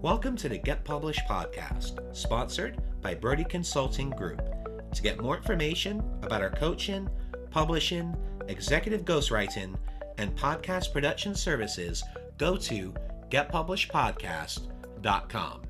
Welcome to the Get Published podcast, sponsored by Brodie Consulting Group. To get more information about our coaching, publishing, executive ghostwriting, and podcast production services, go to getpublishedpodcast.com.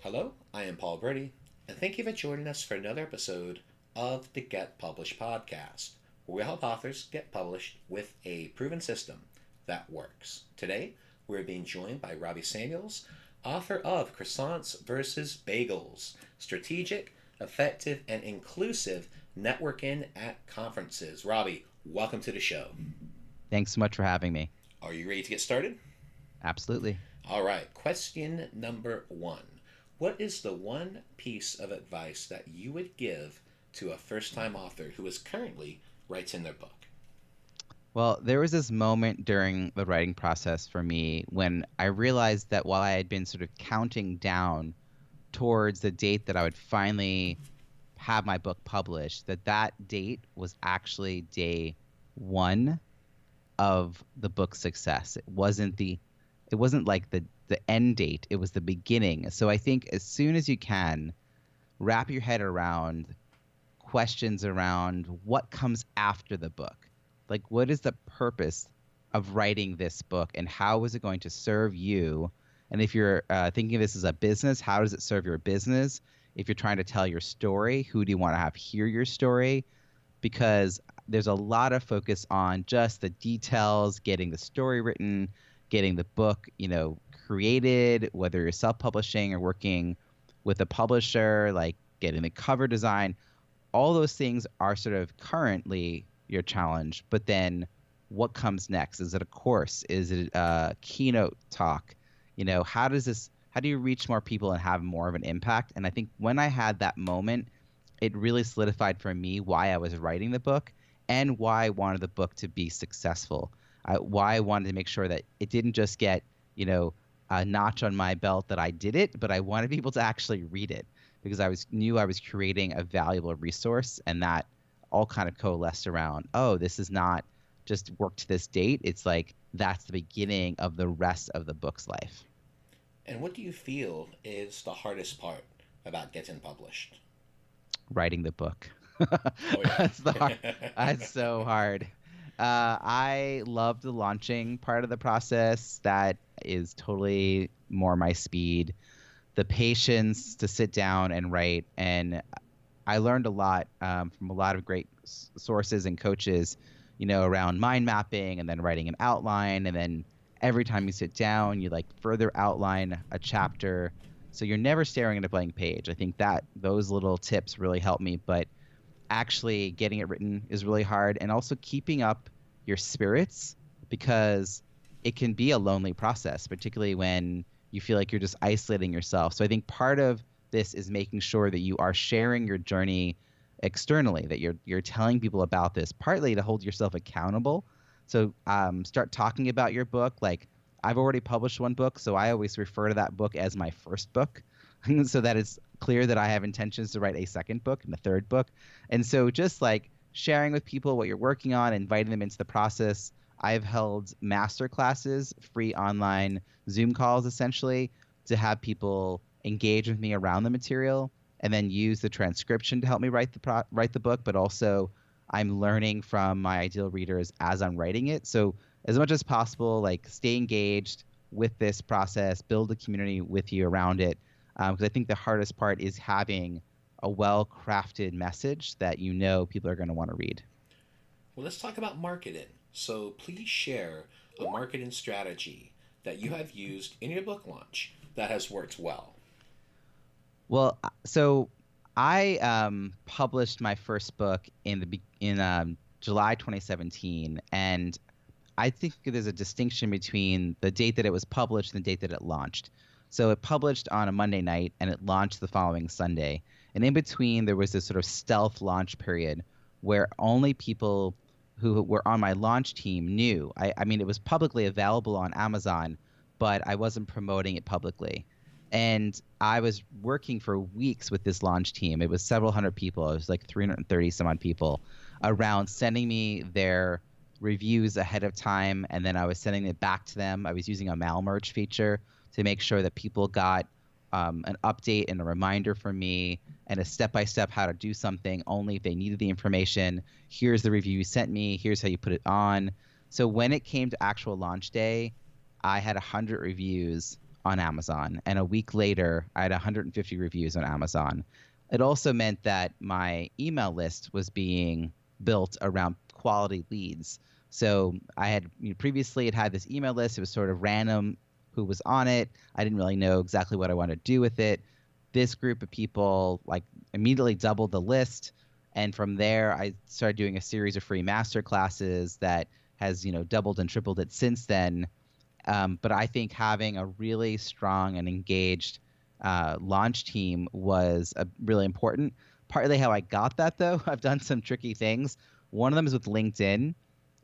Hello, I am Paul Brodie, and thank you for joining us for another episode of the Get Published podcast, where we help authors get published with a proven system that works. Today, we're being joined by Robbie Samuels, author of Croissants versus Bagels, Strategic, Effective, and Inclusive Networking at Conferences. Robbie, welcome to the show. Thanks so much for having me. Are you ready to get started? Absolutely. All right, question number 1. What is the one piece of advice that you would give to a first-time author who is currently writing their book? Well, there was this moment during the writing process for me when I realized that while I had been sort of counting down towards the date that I would finally have my book published, that date was actually day 1 of the book's success. It wasn't like the end date, it was the beginning. So I think as soon as you can, wrap your head around questions around what comes after the book. Like, what is the purpose of writing this book, and how is it going to serve you? And if you're thinking of this as a business, how does it serve your business? If you're trying to tell your story, who do you want to have hear your story? Because there's a lot of focus on just the details, getting the story written, getting the book, created, whether you're self-publishing or working with a publisher, like getting the cover design. All those things are sort of currently your challenge, but then what comes next? Is it a course? Is it a keynote talk? How do you reach more people and have more of an impact? And I think when I had that moment, it really solidified for me why I was writing the book and why I wanted the book to be successful. Why I wanted to make sure that it didn't just get, a notch on my belt that I did it, but I wanted people to actually read it because I knew I was creating a valuable resource, and that all kind of coalesced around, this is not just work to this date. It's like that's the beginning of the rest of the book's life. And what do you feel is the hardest part about getting published? Writing the book. Oh, yeah. That's so hard. I love the launching part of the process. That is totally more my speed. The patience to sit down and write, and I learned a lot from a lot of great sources and coaches, around mind mapping and then writing an outline. And then every time you sit down, you further outline a chapter. So you're never staring at a blank page. I think that those little tips really help me. But actually getting it written is really hard. And also keeping up your spirits, because it can be a lonely process, particularly when you feel like you're just isolating yourself. So I think part of this is making sure that you are sharing your journey externally, that you're telling people about this, partly to hold yourself accountable. So start talking about your book. Like, I've already published one book, so I always refer to that book as my first book so that it's clear that I have intentions to write a second book and a third book. And so just sharing with people what you're working on, inviting them into the process. I've held master classes, free online Zoom calls, essentially, to have people engage with me around the material, and then use the transcription to help me write the book. But also, I'm learning from my ideal readers as I'm writing it. So as much as possible, stay engaged with this process, build a community with you around it. Because I think the hardest part is having a well-crafted message that people are going to want to read. Well, let's talk about marketing. So please share a marketing strategy that you have used in your book launch that has worked well. Well, so I published my first book in July 2017, and I think there's a distinction between the date that it was published and the date that it launched. So it published on a Monday night, and it launched the following Sunday. And in between, there was this sort of stealth launch period where only people who were on my launch team knew. I mean, it was publicly available on Amazon, but I wasn't promoting it publicly. And I was working for weeks with this launch team. It was several hundred people. It was 330 some odd people around, sending me their reviews ahead of time, and then I was sending it back to them. I was using a mail merge feature to make sure that people got an update and a reminder from me and a step-by-step how to do something only if they needed the information. Here's the review you sent me. Here's how you put it on. So when it came to actual launch day, I had 100 reviews on Amazon, and a week later, I had 150 reviews on Amazon. It also meant that my email list was being built around quality leads. So I had previously had this email list. It was sort of random who was on it. I didn't really know exactly what I wanted to do with it. This group of people like immediately doubled the list, and from there I started doing a series of free master classes that has doubled and tripled it since then. But I think having a really strong and engaged launch team was really important. Partly how I got that, though, I've done some tricky things. One of them is with LinkedIn.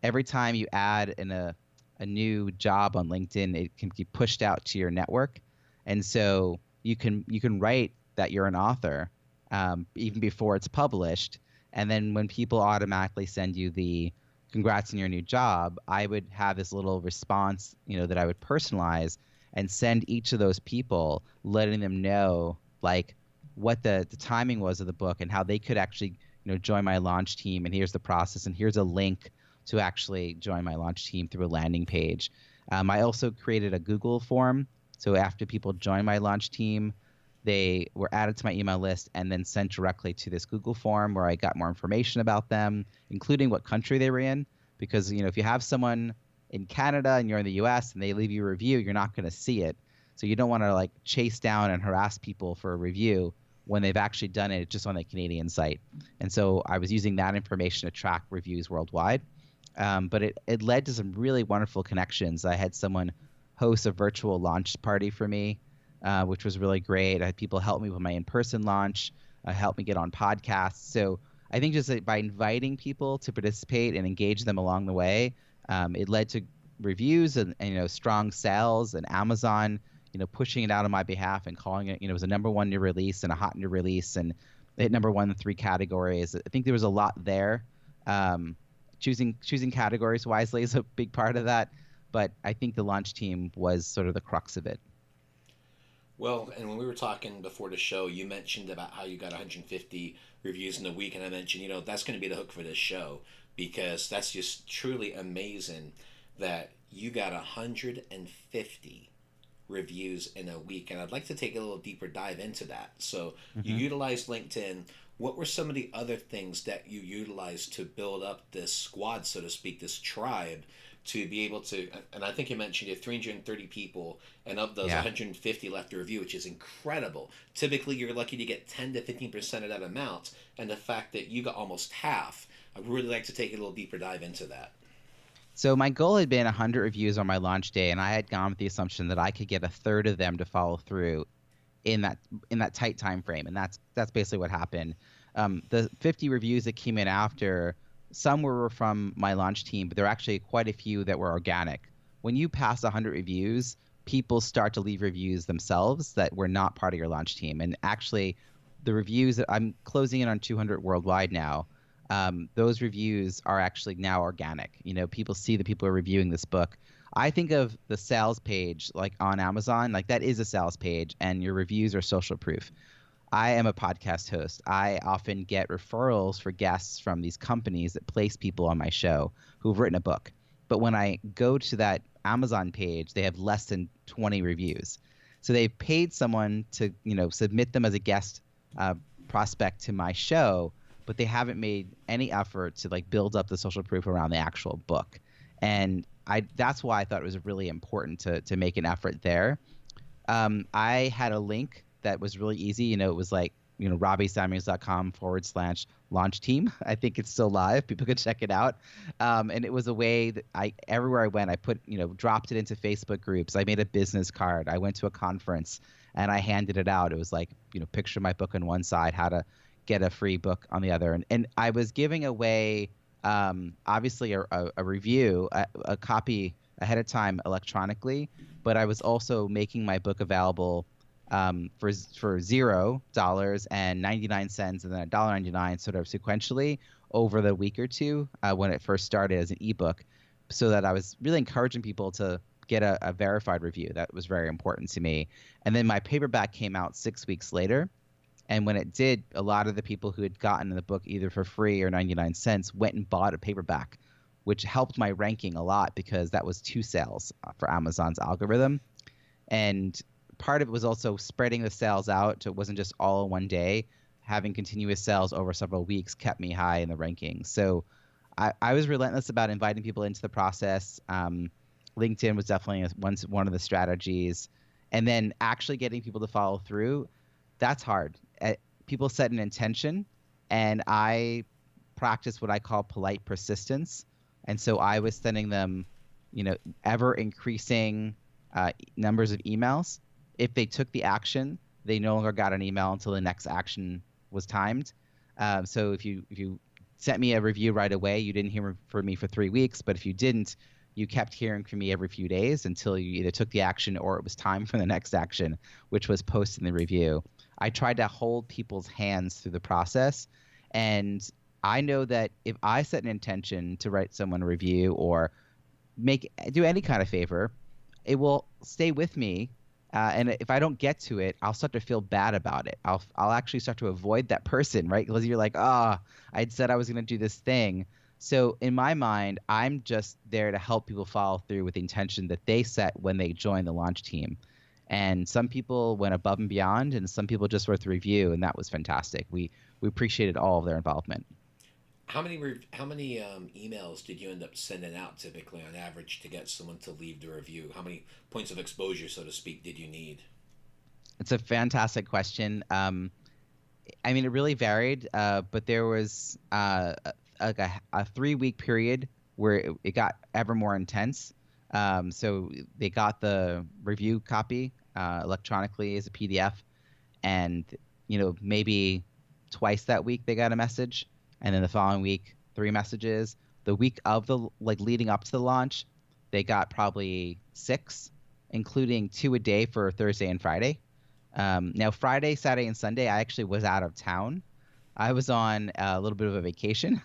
Every time you add a new job on LinkedIn, it can be pushed out to your network, and so you can write that you're an author even before it's published, and then when people automatically send you the congrats on your new job, I would have this little response, that I would personalize and send each of those people, letting them know like what the timing was of the book and how they could actually join my launch team, and here's the process, and here's a link to actually join my launch team through a landing page. I also created a Google form. So after people join my launch team, they were added to my email list and then sent directly to this Google form where I got more information about them, including what country they were in. Because if you have someone in Canada and you're in the US and they leave you a review, you're not going to see it. So you don't want to like chase down and harass people for a review when they've actually done it just on the Canadian site. And so I was using that information to track reviews worldwide. But it led to some really wonderful connections. I had someone host a virtual launch party for me, which was really great. I had people help me with my in-person launch, help me get on podcasts. So I think just by inviting people to participate and engage them along the way, it led to reviews and strong sales, and Amazon pushing it out on my behalf and calling it, it was a #1 new release and a hot new release, and it hit #1 in 3 categories. I think there was a lot there. Choosing categories wisely is a big part of that, but I think the launch team was sort of the crux of it. Well, and when we were talking before the show, you mentioned about how you got 150 reviews in a week, and I mentioned, that's going to be the hook for this show, because that's just truly amazing that you got 150 reviews in a week, and I'd like to take a little deeper dive into that. So you utilized LinkedIn. What were some of the other things that you utilized to build up this squad, so to speak, this tribe, to be able to, and I think you mentioned you have 330 people, and of those, 150 left a review, which is incredible. Typically, you're lucky to get 10 to 15% of that amount, and the fact that you got almost half, I'd really like to take a little deeper dive into that. So my goal had been 100 reviews on my launch day, and I had gone with the assumption that I could get a third of them to follow through in that tight time frame, and that's basically what happened. The 50 reviews that came in after, some were from my launch team, but there are actually quite a few that were organic. When you pass 100 reviews, people start to leave reviews themselves that were not part of your launch team. And actually, the reviews that I'm closing in on 200 worldwide now, those reviews are actually now organic. People see that people are reviewing this book. I think of the sales page like on Amazon, like that is a sales page, and your reviews are social proof. I am a podcast host. I often get referrals for guests from these companies that place people on my show who've written a book. But when I go to that Amazon page, they have less than 20 reviews. So they've paid someone to, submit them as a guest prospect to my show, but they haven't made any effort to like build up the social proof around the actual book. And that's why I thought it was really important to make an effort there. I had a link that was really easy. It was like, robbiesamuels.com/launch team. I think it's still live. People could check it out. And it was a way that everywhere I went, I put, dropped it into Facebook groups. I made a business card. I went to a conference and I handed it out. It was like, picture my book on one side, how to get a free book on the other. And I was giving away, obviously a review, a copy ahead of time electronically, but I was also making my book available for $0 and 99 cents and then $1.99 sort of sequentially over the week or two when it first started as an ebook, so that I was really encouraging people to get a verified review. That was very important to me. And then my paperback came out 6 weeks later. And when it did, a lot of the people who had gotten the book either for free or 99 cents went and bought a paperback, which helped my ranking a lot because that was 2 sales for Amazon's algorithm. And part of it was also spreading the sales out, so it wasn't just all in one day. Having continuous sales over several weeks kept me high in the rankings. So I was relentless about inviting people into the process. LinkedIn was definitely one of the strategies. And then actually getting people to follow through, that's hard. People set an intention, and I practice what I call polite persistence. And so I was sending them, ever increasing numbers of emails. If they took the action, they no longer got an email until the next action was timed. So if you sent me a review right away, you didn't hear from me for 3 weeks. But if you didn't, you kept hearing from me every few days until you either took the action or it was time for the next action, which was posting the review. I tried to hold people's hands through the process. And I know that if I set an intention to write someone a review or do any kind of favor, it will stay with me. And if I don't get to it, I'll start to feel bad about it. I'll actually start to avoid that person, right? Because you're like, I'd said I was going to do this thing. So in my mind, I'm just there to help people follow through with the intention that they set when they join the launch team. And some people went above and beyond, and some people just wrote the review, and that was fantastic. We appreciated all of their involvement. How many emails did you end up sending out typically on average to get someone to leave the review? How many points of exposure, so to speak, did you need? It's a fantastic question. I mean, it really varied, but there was like a 3 week period where it got ever more intense. So they got the review copy electronically as a PDF, and maybe twice that week they got a message, and then the following week 3 messages. The week of the leading up to the launch, they got probably 6, including 2 a day for Thursday and Friday. Now Friday, Saturday, and Sunday, I actually was out of town. I was on a little bit of a vacation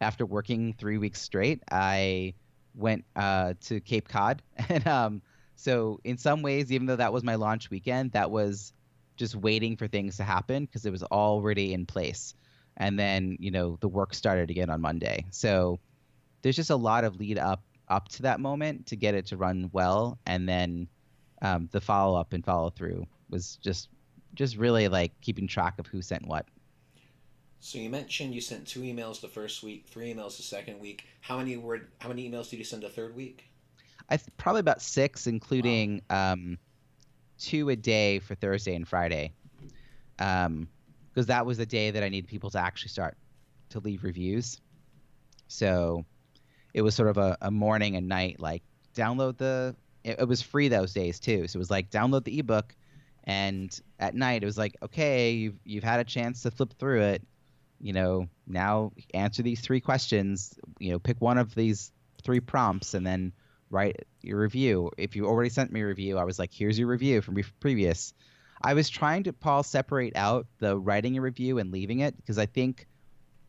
after working 3 weeks straight. I went to Cape Cod, and so in some ways, even though that was my launch weekend, that was just waiting for things to happen because it was already in place. And then the work started again on Monday. So there's just a lot of lead up to that moment to get it to run well, and then the follow up and follow through was just really like keeping track of who sent what. So you mentioned you sent 2 emails the first week, 3 emails the second week. How many emails did you send the third week? Probably about 6, Wow. including 2 a day for Thursday and Friday, because that was the day that I needed people to actually start to leave reviews. So it was sort of a morning and night, like download it was free those days too. So it was like download the ebook, and at night it was like, okay, you've had a chance to flip through it. Now answer these 3 questions. Pick one of these 3 prompts and then write your review. If you already sent me a review, I was like, here's your review from previous. I was trying to, Paul, separate out the writing a review and leaving it because I think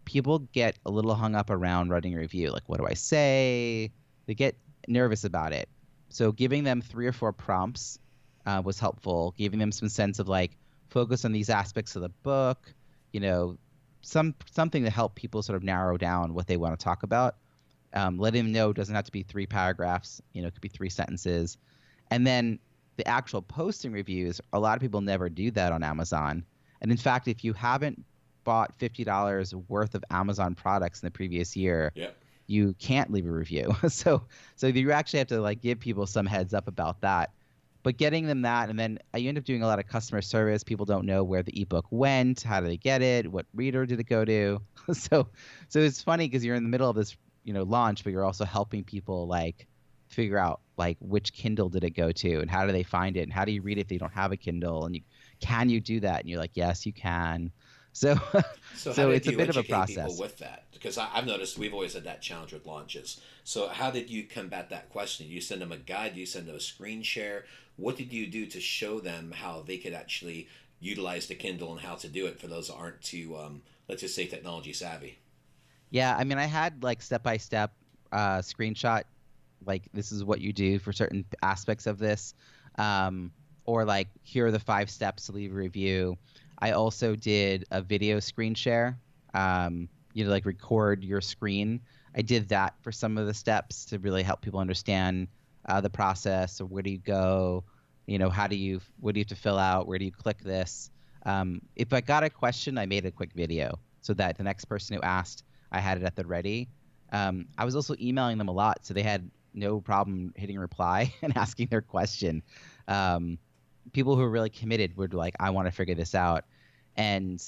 people get a little hung up around writing a review. Like, what do I say? They get nervous about it. So giving them 3 or 4 prompts was helpful. Giving them some sense of like focus on these aspects of the book. You know, something to help people sort of narrow down what they want to talk about. Letting them know it doesn't have to be 3 paragraphs. It could be 3 sentences. And then the actual posting reviews, a lot of people never do that on Amazon. And in fact, if you haven't bought $50 worth of Amazon products in the previous year, Yep. you can't leave a review. So you actually have to like give people some heads up about that. But getting them that, and then you end up doing a lot of customer service. People don't know where the ebook went, how do they get it, what reader did it go to. so so it's funny because you're in the middle of this launch, but you're also helping people like figure out like which Kindle did it go to and how do they find it and how do you read it if they don't have a Kindle, and can you do that, and you're like, yes you can. So So how so did it's a you bit of a educate people process. with that? Because I've noticed we've always had that challenge with launches. So how did you combat that question? Do you send them a guide? Do you send them a screen share? What did you do to show them how they could actually utilize the Kindle and how to do it for those that aren't too, let's just say, technology savvy? Yeah, I mean, I had like step-by-step screenshot, like this is what you do for certain aspects of this, um, or like here are the 5 steps to leave a review. I also did a video screen share, like record your screen. I did that for some of the steps to really help people understand the process. Or where do you go? What do you have to fill out? Where do you click this? If I got a question, I made a quick video so that the next person who asked, I had it at the ready. I was also emailing them a lot, so they had no problem hitting reply and asking their question. Um, People who were really committed were like, I want to figure this out. And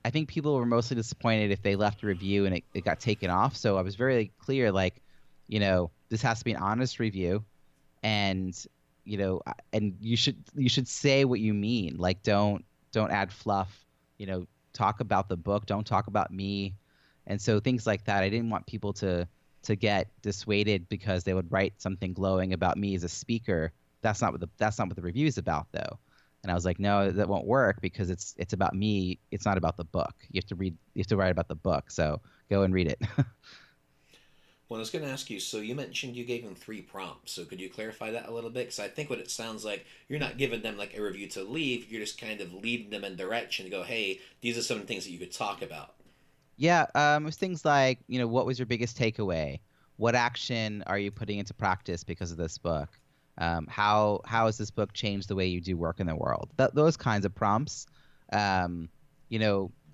I think people were mostly disappointed if they left a review and it got taken off. So I was very clear, like, this has to be an honest review. And, and you should say what you mean. Like, don't add fluff, talk about the book. Don't talk about me. And so things like that. I didn't want people to get dissuaded because they would write something glowing about me as a speaker. That's not what the review is about, though. And I was like, no, that won't work because it's about me. It's not about the book. You have to write about the book. So go and read it. Well, I was going to ask you, so you mentioned you gave them 3 prompts. So could you clarify that a little bit? Because I think what it sounds like, you're not giving them like a review to leave. You're just kind of leading them in direction to go, hey, these are some things that you could talk about. Yeah, it was things like, what was your biggest takeaway? What action are you putting into practice because of this book? How has this book changed the way you do work in the world? Those kinds of prompts. Um,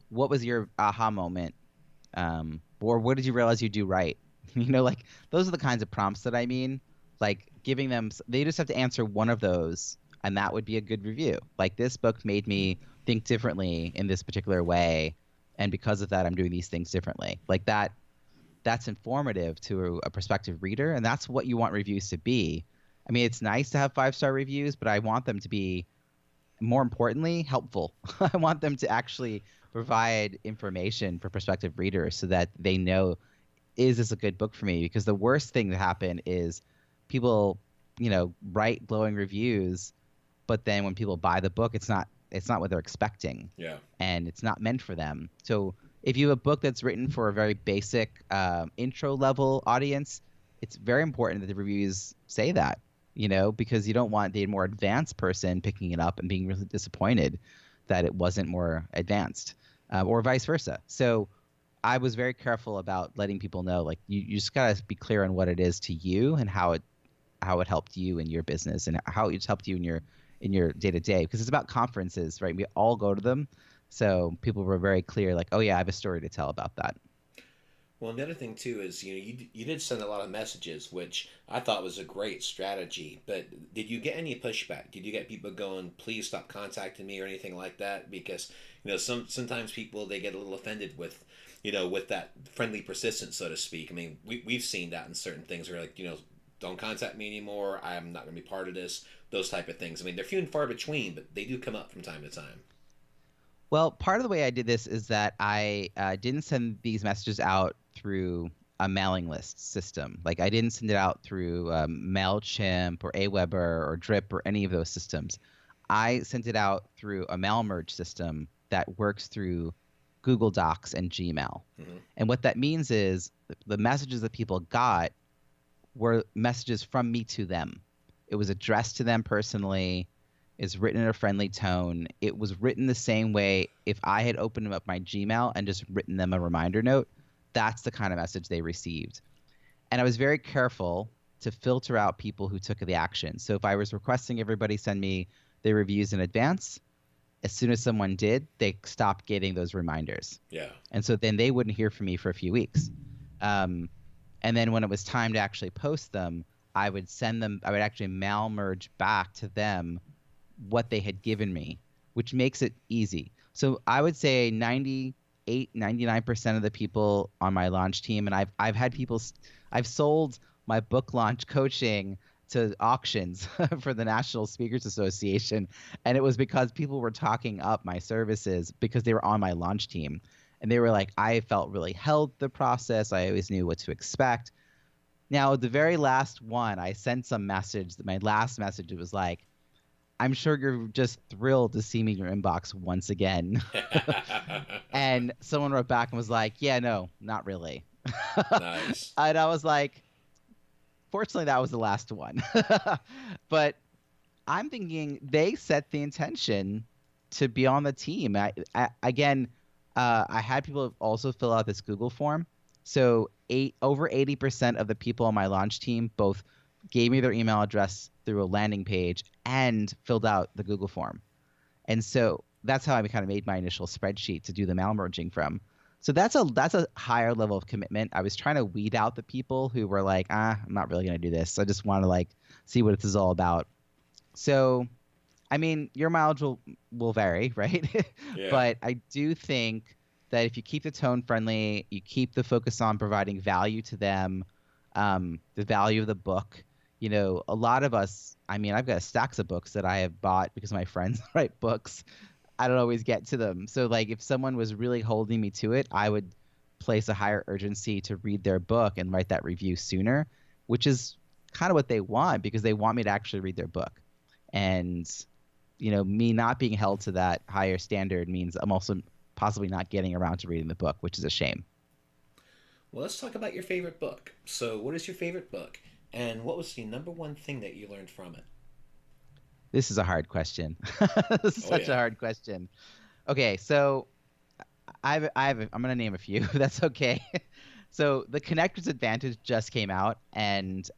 what was your aha moment? Or what did you realize you do right? Like those are the kinds of prompts that I mean. Like giving them, they just have to answer one of those, and that would be a good review. Like this book made me think differently in this particular way, and because of that, I'm doing these things differently. Like that. That's informative to a prospective reader, and that's what you want reviews to be. I mean, it's nice to have 5-star reviews, but I want them to be, more importantly, helpful. I want them to actually provide information for prospective readers so that they know, is this a good book for me? Because the worst thing to happen is people, write glowing reviews, but then when people buy the book, it's not what they're expecting. Yeah. And it's not meant for them. So if you have a book that's written for a very basic intro level audience, it's very important that the reviews say that, because you don't want the more advanced person picking it up and being really disappointed that it wasn't more advanced, or vice versa. So I was very careful about letting people know, like, you just gotta be clear on what it is to you and how it helped you in your business and how it's helped you in your day to day, because it's about conferences, right? We all go to them. So people were very clear, like, oh yeah, I have a story to tell about that. Well, and the other thing too is, you did send a lot of messages, which I thought was a great strategy. But did you get any pushback? Did you get people going, "Please stop contacting me" or anything like that? Because sometimes people, they get a little offended with, with that friendly persistence, so to speak. I mean, we've seen that in certain things where, like, don't contact me anymore. I'm not going to be part of this. Those type of things. I mean, they're few and far between, but they do come up from time to time. Well, part of the way I did this is that I didn't send these messages out through a mailing list system. Like I didn't send it out through MailChimp or Aweber or Drip or any of those systems. I sent it out through a mail merge system that works through Google Docs and Gmail. Mm-hmm. And what that means is the messages that people got were messages from me to them. It was addressed to them personally. It's written in a friendly tone. It was written the same way if I had opened up my Gmail and just written them a reminder note. That's the kind of message they received. And I was very careful to filter out people who took the action. So if I was requesting everybody send me their reviews in advance, as soon as someone did, they stopped getting those reminders. Yeah. And so then they wouldn't hear from me for a few weeks. And then when it was time to actually post them, I would actually mail merge back to them what they had given me, which makes it easy. So I would say 99% of the people on my launch team, and I've sold my book launch coaching to auctions for the National Speakers Association, and it was because people were talking up my services because they were on my launch team. And they were like, I felt really held the process. I always knew what to expect. Now, the very last one, I sent some message. My last message, it was like, I'm sure you're just thrilled to see me in your inbox once again. And someone wrote back and was like, yeah, no, not really. Nice. And I was like, fortunately, that was the last one. But I'm thinking they set the intention to be on the team. Again, I had people also fill out this Google form. So over 80% of the people on my launch team both gave me their email address through a landing page and filled out the Google form. And so that's how I kind of made my initial spreadsheet to do the mail merging from. So that's a higher level of commitment. I was trying to weed out the people who were like, I'm not really going to do this. I just want to like see what this is all about. So, I mean, your mileage will vary, right? Yeah. But I do think that if you keep the tone friendly, you keep the focus on providing value to them, the value of the book. You know, a lot of us, I mean, I've got stacks of books that I have bought because my friends write books. I don't always get to them. So, like, if someone was really holding me to it, I would place a higher urgency to read their book and write that review sooner, which is kind of what they want because they want me to actually read their book. And, you know, me not being held to that higher standard means I'm also possibly not getting around to reading the book, which is a shame. Well, let's talk about your favorite book. So, what is your favorite book? And what was the number one thing that you learned from it? This is a hard question. This is Oh, such a yeah. hard question. Okay, so I'm going to name a few. That's okay. So The Connector's Advantage just came out, and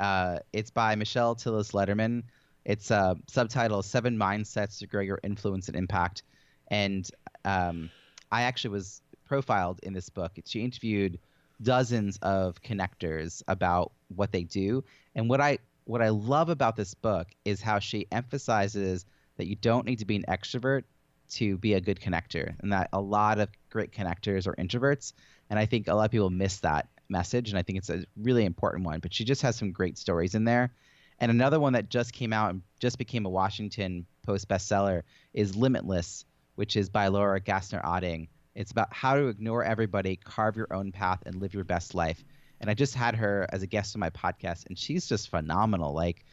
it's by Michelle Tillis Letterman. It's subtitle Seven Mindsets to Grow Your Influence and Impact. And I actually was profiled in this book. She interviewed dozens of connectors about what they do. And what I love about this book is how she emphasizes that you don't need to be an extrovert to be a good connector, and that a lot of great connectors are introverts. And I think a lot of people miss that message, and I think it's a really important one. But she just has some great stories in there. And another one that just came out and just became a Washington Post bestseller is Limitless, which is by Laura Gassner-Otting. It's about how to ignore everybody, carve your own path, and live your best life. And I just had her as a guest on my podcast, and she's just phenomenal. Like,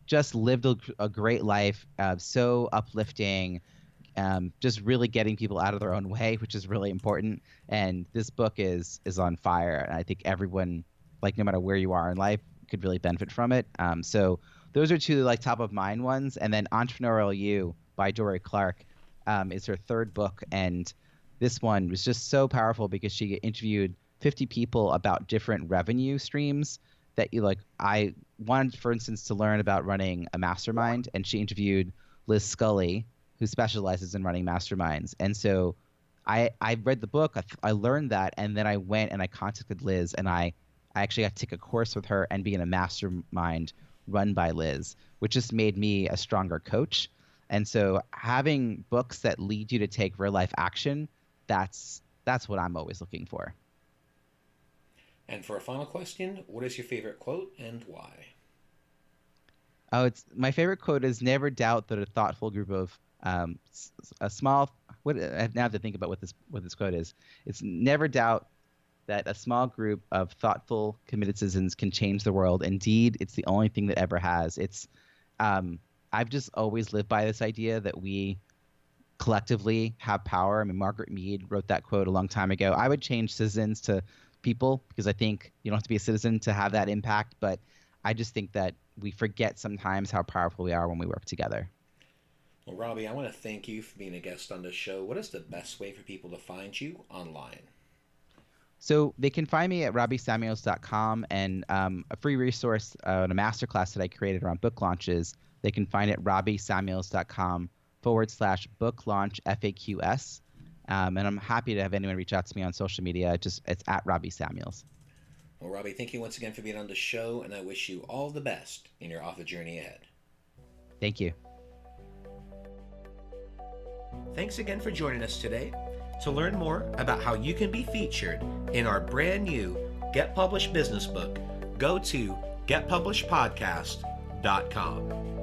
just lived a great life, so uplifting, just really getting people out of their own way, which is really important. And this book is on fire, and I think everyone, like, no matter where you are in life, could really benefit from it. So those are two like top of mind ones. And then Entrepreneurial You by Dory Clark is her third book, and this one was just so powerful because she interviewed 50 people about different revenue streams that you like. I wanted, for instance, to learn about running a mastermind, and she interviewed Liz Scully, who specializes in running masterminds. And so I read the book, I learned that, and then I went and I contacted Liz, and I actually got to take a course with her and be in a mastermind run by Liz, which just made me a stronger coach. And so having books that lead you to take real life action, that's what I'm always looking for. And for a final question, what is your favorite quote and why? Oh, it's my favorite quote is never doubt that a thoughtful group of a small. What I now have to think about what this quote is. It's never doubt that a small group of thoughtful, committed citizens can change the world. Indeed, it's the only thing that ever has. It's I've just always lived by this idea that we collectively have power. I mean, Margaret Mead wrote that quote a long time ago. I would change citizens to people because I think you don't have to be a citizen to have that impact. But I just think that we forget sometimes how powerful we are when we work together. Well, Robbie, I want to thank you for being a guest on this show. What is the best way for people to find you online? So they can find me at robbiesamuels.com, and a free resource on a masterclass that I created around book launches. They can find it at robbiesamuels.com/book launch FAQS. And I'm happy to have anyone reach out to me on social media. It's at Robbie Samuels. Well, Robbie, thank you once again for being on the show, and I wish you all the best in your author journey ahead. Thank you. Thanks again for joining us today. To learn more about how you can be featured in our brand new Get Published business book, go to getpublishedpodcast.com.